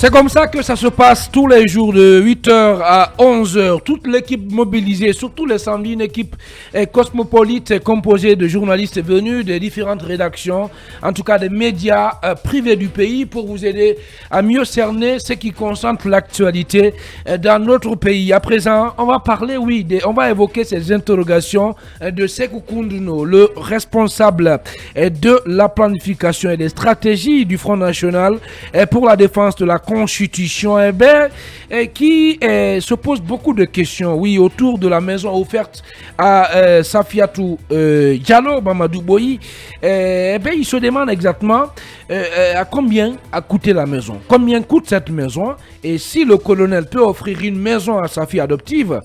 C'est comme ça que ça se passe tous les jours de 8h à 11h. Toute l'équipe mobilisée, surtout les 101 équipes cosmopolites composées de journalistes venus des différentes rédactions, en tout cas des médias privés du pays, pour vous aider à mieux cerner ce qui concentre l'actualité dans notre pays. À présent, on va parler, on va évoquer ces interrogations de Sékou Kounduno, le responsable de la planification et des stratégies du Front National pour la défense de la Constitution, qui se pose beaucoup de questions, autour de la maison offerte à Safiatou Diallo, Mamadou Boyi. Il se demande exactement à combien a coûté la maison, combien coûte cette maison, et si le colonel peut offrir une maison à sa fille adoptive,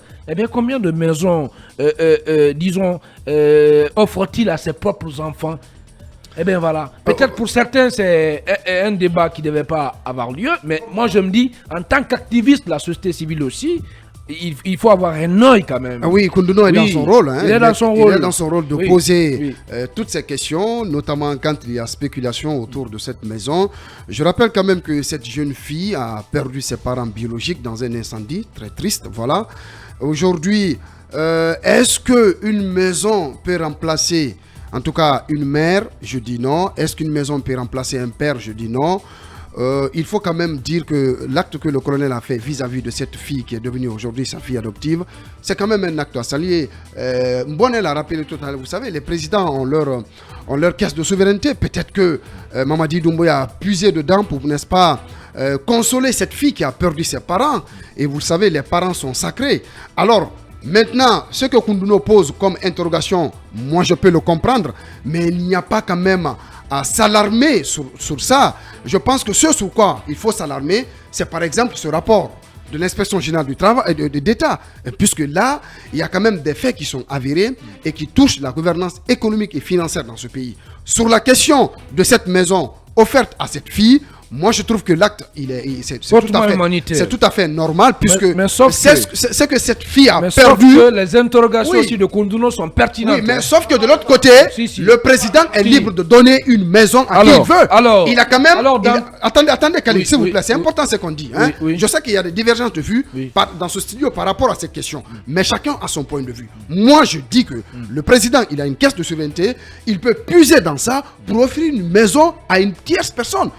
combien de maisons, offre-t-il à ses propres enfants? Voilà. Peut-être pour certains, c'est un débat qui ne devait pas avoir lieu, mais moi je me dis, en tant qu'activiste de la société civile aussi, il faut avoir un œil quand même. Oui, Kounduno est dans son rôle. Il est dans son rôle. Il est dans son rôle de poser toutes ces questions, notamment quand il y a spéculation autour de cette maison. Je rappelle quand même que cette jeune fille a perdu ses parents biologiques dans un incendie très triste. Voilà. Aujourd'hui, est-ce qu'une maison peut remplacer, en tout cas une mère? Je dis non. Est-ce qu'une maison peut remplacer un père? Je dis non. Il faut quand même dire que l'acte que le colonel a fait vis-à-vis de cette fille qui est devenue aujourd'hui sa fille adoptive, c'est quand même un acte à saluer. Mbonne l'a rappelé tout à l'heure, vous savez, les présidents ont leur caisse de souveraineté. Peut-être que Mamadi Doumbouya a puisé dedans pour, n'est-ce pas, consoler cette fille qui a perdu ses parents. Et vous savez, les parents sont sacrés. Alors, maintenant, ce que Kounduno pose comme interrogation, moi je peux le comprendre, mais il n'y a pas quand même à s'alarmer sur ça. Je pense que ce sur quoi il faut s'alarmer, c'est par exemple ce rapport de l'inspection générale du travail et d'État, puisque là, il y a quand même des faits qui sont avérés et qui touchent la gouvernance économique et financière dans ce pays. Sur la question de cette maison offerte à cette fille, moi, je trouve que l'acte, c'est tout à fait normal, puisque c'est que cette fille a perdu. Sauf que les interrogations aussi de Kounduno sont pertinentes. Oui, mais sauf que de l'autre côté, le président est libre de donner une maison à qui il veut. Il a quand même... Attendez, Khalid, s'il vous plaît, c'est important ce qu'on dit. Je sais qu'il y a des divergences de vues dans ce studio par rapport à cette question, mais chacun a son point de vue. Moi, je dis que le président, il a une caisse de souveraineté, il peut puiser dans ça pour offrir une maison à une tierce personne.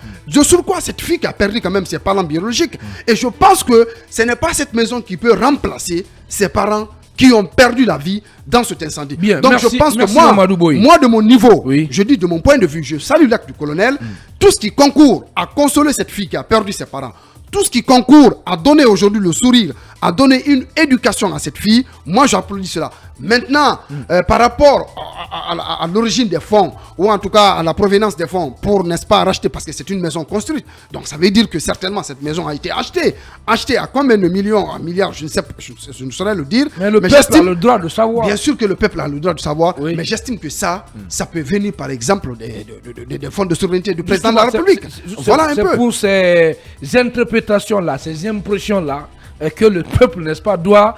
Sur quoi cette fille qui a perdu quand même ses parents biologiques. Et je pense que ce n'est pas cette maison qui peut remplacer ses parents qui ont perdu la vie dans cet incendie. Donc je pense que moi de mon niveau, je dis de mon point de vue, je salue l'acte du colonel, tout ce qui concourt à consoler cette fille qui a perdu ses parents, tout ce qui concourt à donner aujourd'hui le sourire, à donner une éducation à cette fille, moi j'applaudis cela. Maintenant, par rapport à l'origine des fonds, ou en tout cas à la provenance des fonds, pour, n'est-ce pas, racheter, parce que c'est une maison construite. Donc ça veut dire que certainement cette maison a été achetée. Achetée à combien de millions, un milliard, je ne sais pas, je ne saurais le dire. Mais le peuple a le droit de savoir. Bien sûr que le peuple a le droit de savoir, mais j'estime que ça peut venir par exemple des fonds de souveraineté du président de la République. Voilà un peu. C'est pour ces interprétations-là, ces impressions-là, que le peuple, n'est-ce pas, doit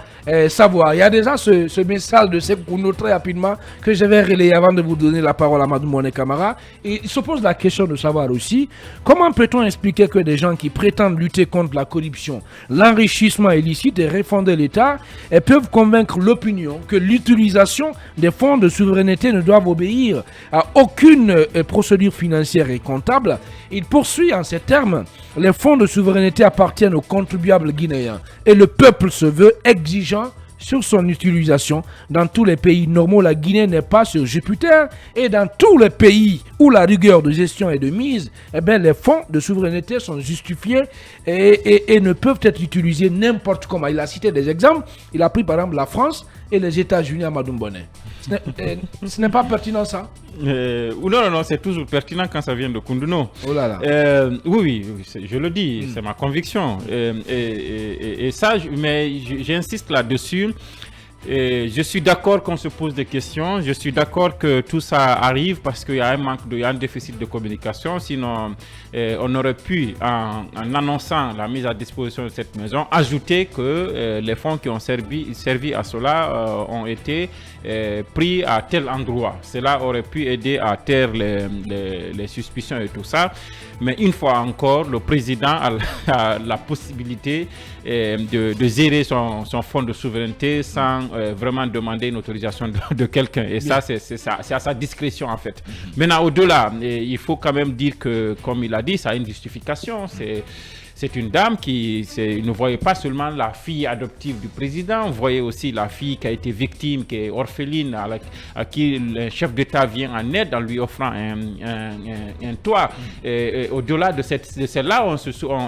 savoir. Il y a déjà ce message de Sékou Kounduno très rapidement que je vais relayer avant de vous donner la parole à Madou Mone Camara. Et il se pose la question de savoir aussi comment peut-on expliquer que des gens qui prétendent lutter contre la corruption, l'enrichissement illicite et refonder l'État peuvent convaincre l'opinion que l'utilisation des fonds de souveraineté ne doivent obéir à aucune procédure financière et comptable. Il poursuit en ces termes: les fonds de souveraineté appartiennent aux contribuables guinéens et le peuple se veut exigeant sur son utilisation. Dans tous les pays normaux, la Guinée n'est pas sur Jupiter, et dans tous les pays où la rigueur de gestion est de mise, les fonds de souveraineté sont justifiés et ne peuvent être utilisés n'importe comment. Il a cité des exemples. Il a pris par exemple la France et les États-Unis à Madou Mbone. Ce n'est pas pertinent ça? Non, c'est toujours pertinent quand ça vient de Kounduno. Oh là là. Oui, je le dis, c'est ma conviction. Et ça, mais j'insiste là-dessus. Et je suis d'accord qu'on se pose des questions. Je suis d'accord que tout ça arrive parce qu'il y a un déficit de communication. Sinon, on aurait pu, en annonçant la mise à disposition de cette maison, ajouter que les fonds qui ont servi à cela ont été pris à tel endroit. Cela aurait pu aider à taire les suspicions et tout ça. Mais une fois encore, le président a la possibilité de gérer son fonds de souveraineté sans vraiment demander une autorisation de quelqu'un. Et ça, c'est à sa discrétion en fait. Maintenant, au-delà, il faut quand même dire que, comme il a dit, ça a une justification. C'est une dame qui ne voyait pas seulement la fille adoptive du président, vous voyez aussi la fille qui a été victime, qui est orpheline, à qui le chef d'État vient en aide en lui offrant un toit. Et au-delà de celle-là,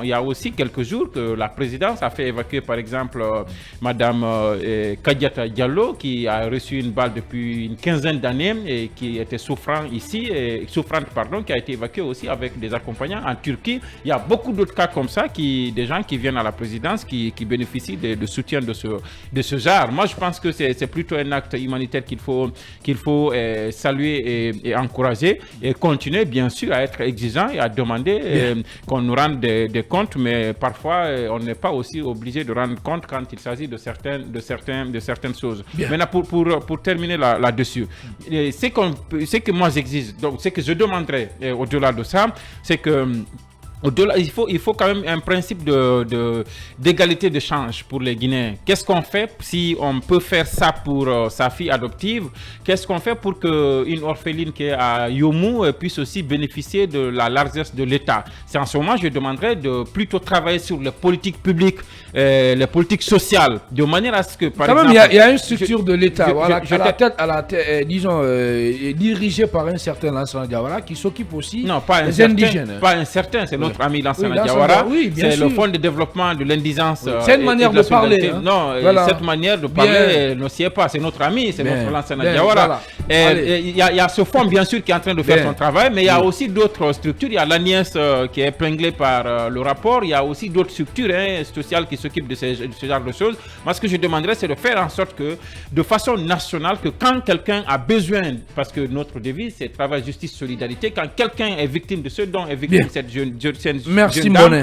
il y a aussi quelques jours que la présidence a fait évacuer par exemple Madame Kadiata Diallo, qui a reçu une balle depuis une quinzaine d'années et qui était souffrante, qui a été évacuée aussi avec des accompagnants en Turquie. Il y a beaucoup d'autres cas comme ça. Des gens qui viennent à la présidence qui bénéficient de soutien de ce genre. Moi, je pense que c'est plutôt un acte humanitaire qu'il faut saluer et encourager et continuer, bien sûr, à être exigeant et à demander qu'on nous rende des comptes, mais parfois, on n'est pas aussi obligé de rendre compte quand il s'agit de certaines choses. Bien. Maintenant, pour terminer là-dessus, ce que moi j'exige, donc ce que je demanderais au-delà de ça, c'est que au-delà, il faut quand même un principe d'égalité de change pour les Guinéens. Qu'est-ce qu'on fait si on peut faire ça pour sa fille adoptive? Qu'est-ce qu'on fait pour qu'une orpheline qui est à Yomou puisse aussi bénéficier de la largesse de l'État? C'est en ce moment, je demanderais de plutôt travailler sur les politiques publiques, les politiques sociales, de manière à ce que, par exemple... il y a une structure de l'État, à la tête, disons, dirigée par un certain Lansana Diawara, qui s'occupe aussi des indigènes. Pas un certain, c'est notre ami Lansana Diawara, c'est le fonds de développement de l'indigence. C'est une manière de parler. Non, cette manière de parler ne s'y est pas. C'est notre ami, c'est notre Lansana Diawara. Il y a ce fonds, bien sûr, qui est en train de faire son travail, mais il y a aussi d'autres structures. Il y a l'ANIES qui est épinglée par le rapport. Il y a aussi d'autres structures sociales qui s'occupent de ce genre de choses. Moi, ce que je demanderais, c'est de faire en sorte que, de façon nationale, que quand quelqu'un a besoin, parce que notre devise, c'est travail, justice, solidarité, quand quelqu'un est victime de ce dont est victime cette jeune dame,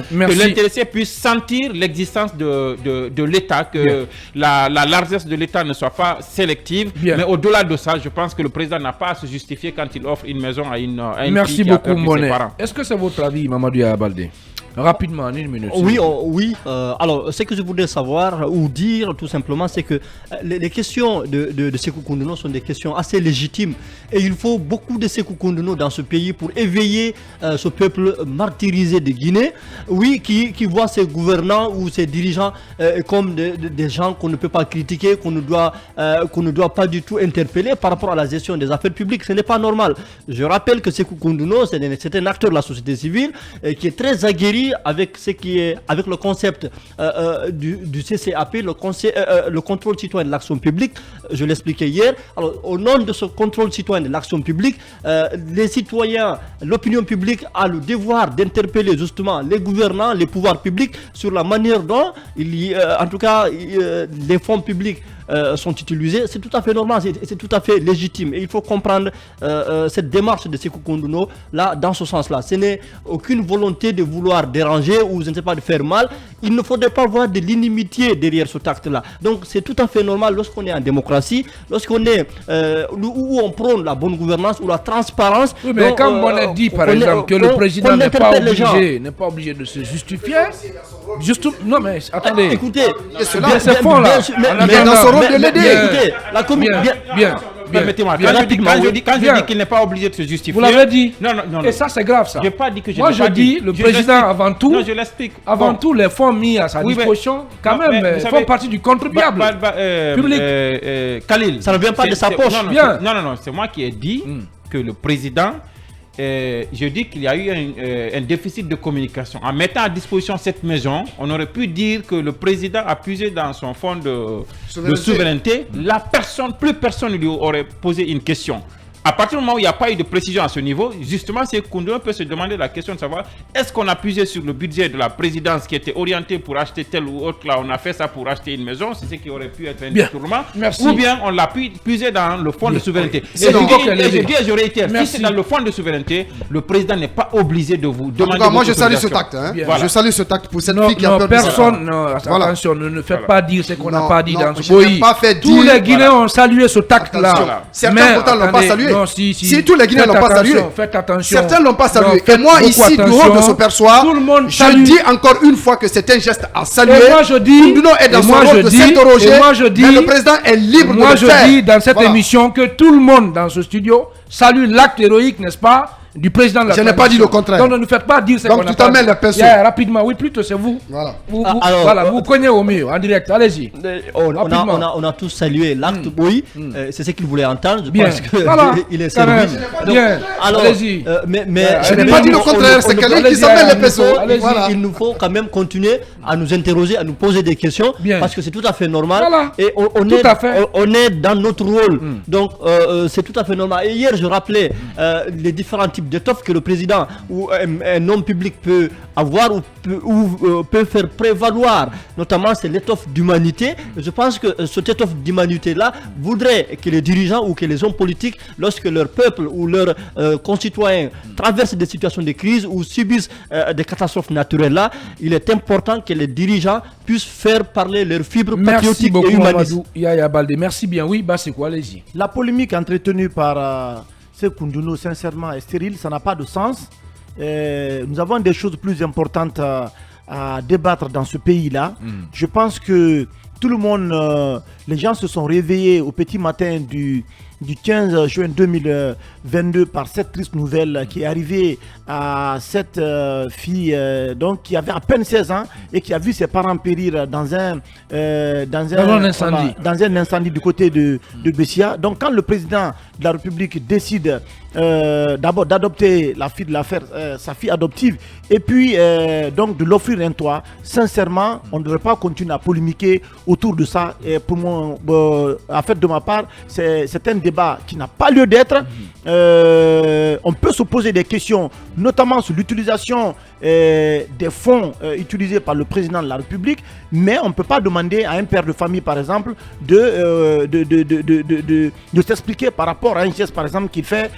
que l'intéressé puisse sentir l'existence de l'État, que la largesse de l'État ne soit pas sélective. Mais au-delà de ça, je pense que le président n'a pas à se justifier quand il offre une maison à une Merci fille beaucoup, qui a perdu ses parents. Est-ce que c'est votre avis, Mamadou Baldé? Rapidement, en une minute. Oui. Alors, ce que je voudrais savoir ou dire tout simplement, c'est que les questions de Sékou Koundono sont des questions assez légitimes. Et il faut beaucoup de Sékou Koundono dans ce pays pour éveiller ce peuple martyrisé de Guinée. Oui, qui voit ses gouvernants ou ses dirigeants comme des gens qu'on ne peut pas critiquer, qu'on ne doit pas du tout interpeller par rapport à la gestion des affaires publiques. Ce n'est pas normal. Je rappelle que Sékou Koundono, c'est un acteur de la société civile qui est très aguerri avec le concept du CCAP, le contrôle citoyen de l'action publique. Je l'expliquais hier. Alors, au nom de ce contrôle citoyen de l'action publique, les citoyens, l'opinion publique a le devoir d'interpeller justement les gouvernants, les pouvoirs publics sur la manière dont les fonds publics sont utilisés. C'est tout à fait normal, c'est tout à fait légitime. Et il faut comprendre cette démarche de Sékou Koundono là, dans ce sens-là. Ce n'est aucune volonté de vouloir déranger ou je ne sais pas de faire mal. Il ne faudrait pas voir de l'inimitié derrière ce acte-là. Donc c'est tout à fait normal lorsqu'on est en démocratie, lorsqu'on est où on prône la bonne gouvernance ou la transparence. Oui, mais quand on a dit par exemple que le président n'est pas obligé de se justifier. Non mais attendez. Écoutez, c'est fond là. Mais dans son rôle de l'aider. Écoutez, la commune. Bien. Permettez-moi, quand je dis qu'il n'est pas obligé de se justifier. Vous l'avez dit. Non. Et ça, c'est grave, ça. Je n'ai pas dit que je Moi, je dis, le président, avant tout. Non, je l'explique. Avant tout, les fonds mis à sa disposition, quand même, font partie du contribuable public. Khalil. Ça ne vient pas de sa poche. Non, c'est moi qui ai dit que le président. Je dis qu'il y a eu un déficit de communication. En mettant à disposition cette maison, on aurait pu dire que le président a puisé dans son fonds de souveraineté. Plus personne ne lui aurait posé une question. À partir du moment où il n'y a pas eu de précision à ce niveau, justement, c'est qu'on peut se demander la question de savoir est-ce qu'on a puisé sur le budget de la présidence qui était orienté pour acheter tel ou autre, là, on a fait ça pour acheter une maison, c'est ce qui aurait pu être un détournement, ou bien on l'a puisé dans le fonds de souveraineté. Et je réitère, si c'est dans le fonds de souveraineté, le président n'est pas obligé de vous demander. En tout cas, moi je salue ce tact. Je salue ce tact pour cette fille qui a perdu personne. Attention, ne faites pas dire ce qu'on n'a pas dit dans ce pays. Tous les Guinéens ont salué ce tact-là. Certains pourtant l'ont pas salué. Si tous les Guinéens l'ont pas salué. Faites attention. Certains l'ont pas salué. Et moi ici, dehors de ce perçoit, je dis encore une fois que c'est un geste à saluer. Et moi je dis, est dans son rôle de s'interroger. Mais le président est libre de le faire. Moi je dis dans cette émission que tout le monde dans ce studio salue l'acte héroïque, n'est-ce pas, du président de la transition. Je n'ai pas dit le contraire. Donc ne nous faites pas dire ce qu'on a pas dit. Donc tu t'amènes la personne. Rapidement, oui, plutôt c'est vous. Voilà. Vous cognez au mur, en direct, allez-y. On a tous salué l'acte, oui, c'est ce qu'il voulait entendre, je pense qu'il est servi. Bien, allez-y. Mais je n'ai pas dit le contraire, c'est quelqu'un qui s'amène les personnes. Il nous faut quand même continuer à nous interroger, à nous poser des questions, parce que c'est tout à fait normal. Et on est dans notre rôle, donc c'est tout à fait normal. Et hier, je rappelais les différents types d'étoffes que le président ou un homme public peut avoir ou peut faire prévaloir. Notamment, c'est l'étoffe d'humanité. Je pense que cette étoffe d'humanité-là voudrait que les dirigeants ou que les hommes politiques, lorsque leur peuple ou leurs concitoyens traversent des situations de crise ou subissent des catastrophes naturelles-là, il est important que les dirigeants puissent faire parler leurs fibres patriotiques et humanistes. Yaya Baldé, merci bien. Oui, c'est quoi, allez-y. La polémique entretenue par Sékou Ndounou, sincèrement, est stérile, ça n'a pas de sens. Nous avons des choses plus importantes à débattre dans ce pays-là. Je pense que tout le monde, les gens se sont réveillés au petit matin du 15 juin 2022 par cette triste nouvelle qui est arrivée à cette fille donc, qui avait à peine 16 ans et qui a vu ses parents périr dans un incendie du côté de Bessia. Donc quand le président de la République décide d'abord d'adopter la fille de l'affaire, sa fille adoptive, et puis donc de l'offrir un toit, sincèrement, on ne devrait pas continuer à polémiquer autour de ça. Et pour moi, en fait, de ma part, c'est un débat qui n'a pas lieu d'être. On peut se poser des questions, notamment sur l'utilisation des fonds utilisés par le président de la République, mais on ne peut pas demander à un père de famille, par exemple, de s'expliquer par rapport à un geste, par exemple, qu'il fait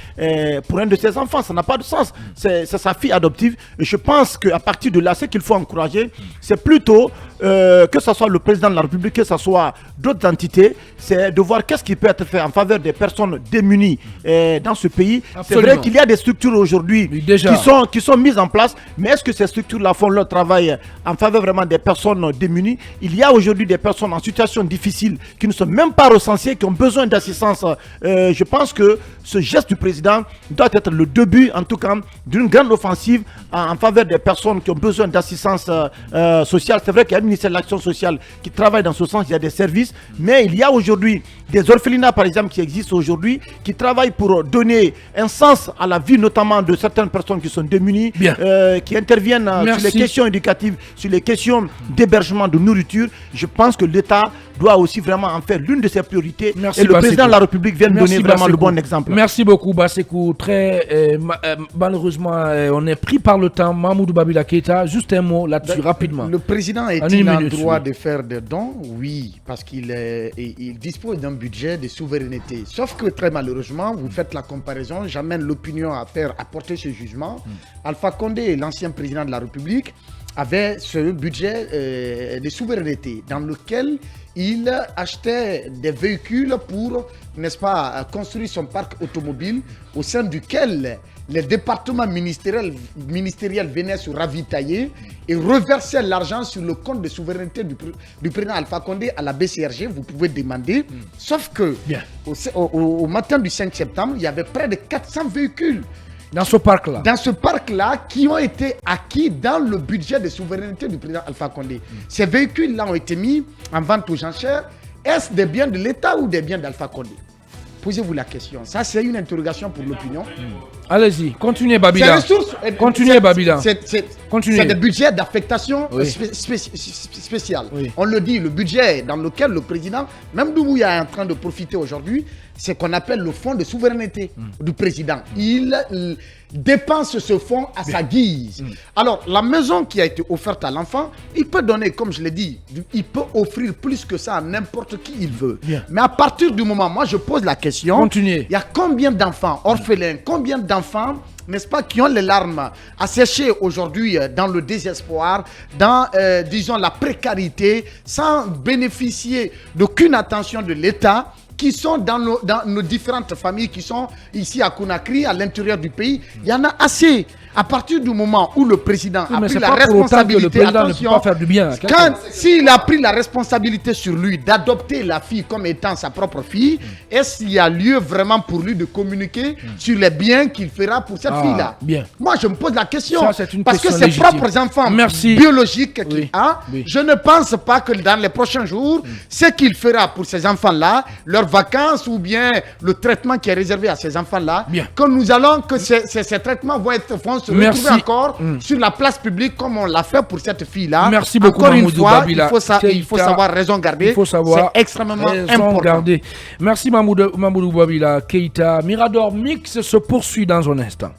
pour un de ses enfants. Ça n'a pas de sens. C'est sa fille adoptive. Et je pense qu'à partir de là, ce qu'il faut encourager, c'est plutôt que ce soit le président de la République, que ce soit d'autres entités, c'est de voir qu'est-ce qui peut être fait en faveur des personnes démunies dans ce pays. C'est vrai qu'il y a des structures aujourd'hui qui sont mises en place, mais est-ce que ces structures-là font leur travail en faveur vraiment des personnes démunies? Il y a aujourd'hui des personnes en situation difficile qui ne sont même pas recensées, qui ont besoin d'assistance. Je pense que ce geste du président doit être le début, en tout cas, d'une grande offensive en faveur des personnes qui ont besoin d'assistance sociale. C'est vrai qu'il y a le ministère de l'Action sociale qui travaille dans ce sens, il y a des services, mais il y a aujourd'hui des orphelinats, par exemple, qui existent aujourd'hui, qui travaillent pour donner un sens à la vie, notamment de certaines personnes qui sont démunies, qui interviennent sur les questions éducatives, sur les questions d'hébergement, de nourriture. Je pense que l'État doit aussi vraiment en faire l'une de ses priorités. Merci, et le président de la République vient de donner vraiment le bon exemple. Merci beaucoup, Bassekou. Malheureusement, on est pris par le temps. Mamoudou Babila Keita, juste un mot là-dessus, rapidement. Le président est-il en droit de faire des dons? Oui, parce qu'il dispose d'un budget de souveraineté. Sauf que très malheureusement, vous faites la comparaison, j'amène l'opinion à apporter ce jugement. Alpha Condé, l'ancien président de la République, avait ce budget de souveraineté dans lequel il achetait des véhicules pour, n'est-ce pas, construire son parc automobile au sein duquel les départements ministériels venaient se ravitailler et reversaient l'argent sur le compte de souveraineté du président Alpha Condé à la BCRG. Vous pouvez demander. Sauf que au matin du 5 septembre, il y avait près de 400 véhicules dans ce parc-là. Dans ce parc-là, qui ont été acquis dans le budget de souveraineté du président Alpha Condé. Ces véhicules-là ont été mis en vente aux enchères. Est-ce des biens de l'État ou des biens d'Alpha Condé? Posez-vous la question. Ça, c'est une interrogation pour l'opinion. Allez-y, continuez Babila. Ces ressources, Continuez Babila. C'est des budgets d'affectation spéciale. Oui. On le dit, le budget dans lequel le président, même Doumbouya est en train de profiter aujourd'hui, c'est qu'on appelle le fonds de souveraineté du président. Il dépense ce fonds à sa guise. Alors, la maison qui a été offerte à l'enfant, il peut donner, comme je l'ai dit, il peut offrir plus que ça à n'importe qui il veut. Bien. Mais à partir du moment, moi je pose la question, Continuez. il y a combien d'enfants orphelins, combien d'enfants, n'est-ce pas, qui ont les larmes asséchées aujourd'hui dans le désespoir, dans, disons, la précarité, sans bénéficier d'aucune attention de l'État, qui sont dans nos différentes familles qui sont ici à Conakry, à l'intérieur du pays. Il y en a assez. À partir du moment où le président a pris la responsabilité, le président ne peut pas faire du bien. S'il a pris la responsabilité sur lui d'adopter la fille comme étant sa propre fille, est-ce qu'il y a lieu vraiment pour lui de communiquer sur les biens qu'il fera pour cette fille-là? Bien. Moi, je me pose la question. Ça, c'est une parce que question ses légitime. propres enfants Merci. biologiques qu'il Oui. a, Oui. je ne pense pas que dans les prochains jours, ce qu'il fera pour ces enfants-là, leurs vacances ou bien le traitement qui est réservé à ces enfants-là, Bien. que nous allons, que ces traitements vont se Merci. retrouver encore sur la place publique comme on l'a fait pour cette fille-là. Merci beaucoup, Encore une Mamoudou fois, Babila. il faut savoir raison garder. Il faut savoir c'est extrêmement raison important. garder. Merci Mamoudou Babila. Keita. Mirador Mix se poursuit dans un instant.